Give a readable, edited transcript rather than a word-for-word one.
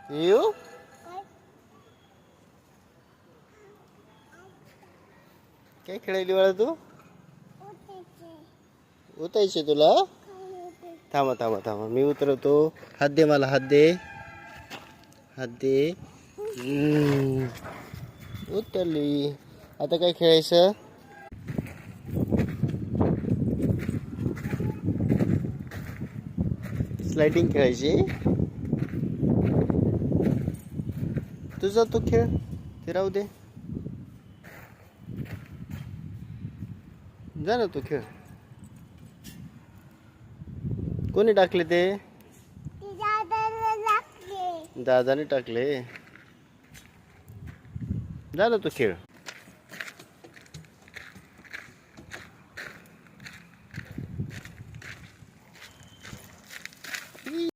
येऊ काय खेळायली बाळा तू? उतायचे तुला? थांबा थांबा थांबा मी उतरवतो. हात दे मला, हात दे, हात दे. उतरली. आता काय खेळायचं? स्लायडिंग खेळायची. तुझा तो खेळ ते राहू दे. जा ना तू खेळ. कोणी टाकले ते? दादाने टाकले. जा ना तू खेळ.